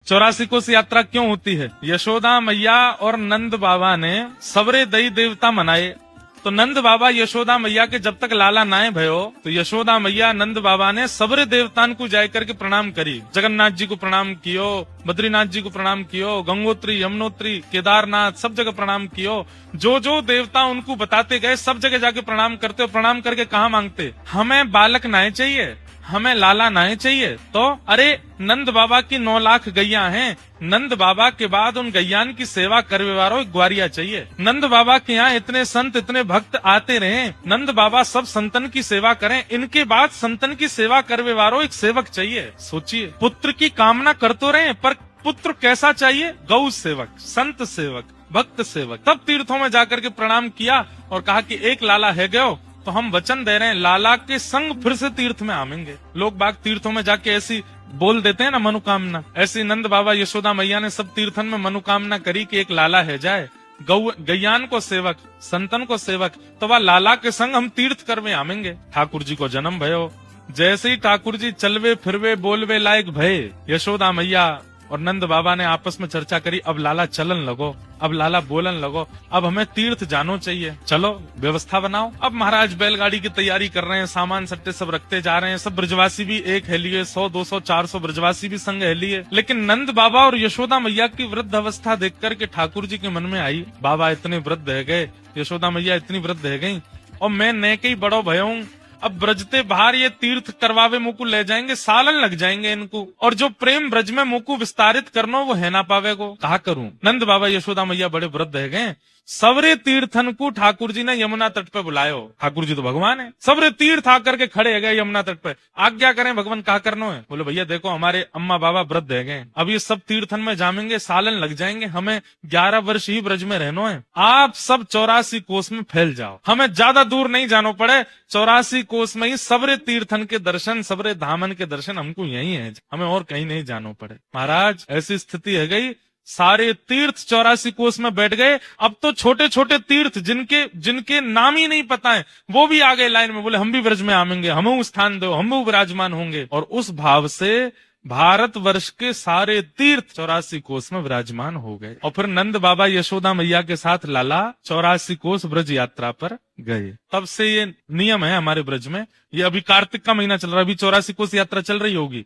84 कोस यात्रा क्यों होती है? यशोदा मैया और नंद बाबा ने सवरे दई देवता मनाए। तो नंद बाबा यशोदा मैया के जब तक लाला नाए भयो, तो यशोदा मैया नंद बाबा ने सबरे देवतान को जाय करके प्रणाम करी। जगन्नाथ जी को प्रणाम कियो, बद्रीनाथ जी को प्रणाम कियो, गंगोत्री, यमुनोत्री, केदारनाथ, सब जगह प्रणाम कियो। जो जो देवता उनको बताते गए सब जगह जाके प्रणाम करते। और प्रणाम करके कहा मांगते, हमें बालक नाए चाहिए, हमें लाला नाए चाहिए। तो अरे नंद बाबा की 9 लाख गैया हैं, नंद बाबा के बाद उन गैयान की सेवा करवे वालों एक ग्वारिया चाहिए। नंद बाबा के यहाँ इतने संत इतने भक्त आते रहे, नंद बाबा सब संतन की सेवा करें, इनके बाद संतन की सेवा करवे वालों एक सेवक चाहिए। सोचिए, पुत्र की कामना करते रहे, पर पुत्र कैसा चाहिए? गौ सेवक, संत सेवक, भक्त सेवक। तब तीर्थों में जाकर के प्रणाम किया और कहा कि एक लाला है गयो, तो हम वचन दे रहे हैं लाला के संग फिर से तीर्थ में आवेंगे। लोग बाग तीर्थों में जाके ऐसी बोल देते हैं ना मनोकामना, ऐसी नंद बाबा यशोदा मैया ने सब तीर्थन में मनोकामना करी कि एक लाला है जाए, गैयान को सेवक, संतन को सेवक, तो वह लाला के संग हम तीर्थ करवे आवेंगे। ठाकुर जी को जन्म भयो। जैसे ही ठाकुर जी चलवे फिरवे बोलवे लायक भये, यशोदा मैया और नंद बाबा ने आपस में चर्चा करी, अब लाला चलन लगो, अब लाला बोलन लगो, अब हमें तीर्थ जानो चाहिए, चलो व्यवस्था बनाओ। अब महाराज बैलगाड़ी की तैयारी कर रहे हैं, सामान सट्टे सब रखते जा रहे हैं। सब ब्रजवासी भी एक है लिए, 100, 200, 400 ब्रजवासी भी संग है लिए। लेकिन नंद बाबा और यशोदा मैया की वृद्ध अवस्था देख करके ठाकुर जी के मन में आई, बाबा इतने वृद्ध है गए, यशोदा मैया इतनी वृद्ध है गई, और मैं नए के ही बड़ो भयो, अब ब्रजते बाहर ये तीर्थ करवावे मुकु ले जाएंगे, सालन लग जाएंगे इनको, और जो प्रेम ब्रज में मुकु विस्तारित करनो वो है ना पावे को, कहा करूं। नंद बाबा यशोदा मैया बड़े वृद्ध है गए। सवरे तीर्थन को ठाकुर जी ने यमुना तट पे बुलायो। ठाकुर जी तो भगवान है, सवरे तीर्थ आकर के खड़े है गए यमुना तट पे। आज्ञा करें भगवान, कहा करनो है? बोले भैया देखो हमारे अम्मा बाबा वृद्ध है गए, अब ये सब तीर्थन में जामेंगे, सालन लग जाएंगे, हमें 11 वर्ष ही ब्रज में रहनो है, आप सब 84 कोस में फैल जाओ, हमें ज्यादा दूर नहीं जानो पड़े, 84 कोस में ही सबरे तीर्थन के दर्शन, सबरे धामन के दर्शन हमको यही है, हमें और कहीं नहीं जानो पड़े। महाराज ऐसी स्थिति है गई, सारे तीर्थ 84 कोस में बैठ गए। अब तो छोटे छोटे तीर्थ जिनके नाम ही नहीं पता है वो भी आ गए लाइन में, बोले हम भी ब्रज में आवेंगे, हमें स्थान दो, हम भी विराजमान होंगे। और उस भाव से भारत वर्ष के सारे तीर्थ 84 कोस में विराजमान हो गए। और फिर नंद बाबा यशोदा मैया के साथ लाला 84 कोस ब्रज यात्रा पर गए। तब से ये नियम है हमारे ब्रज में, ये अभी कार्तिक का महीना चल रहा है, अभी 84 कोस यात्रा चल रही होगी,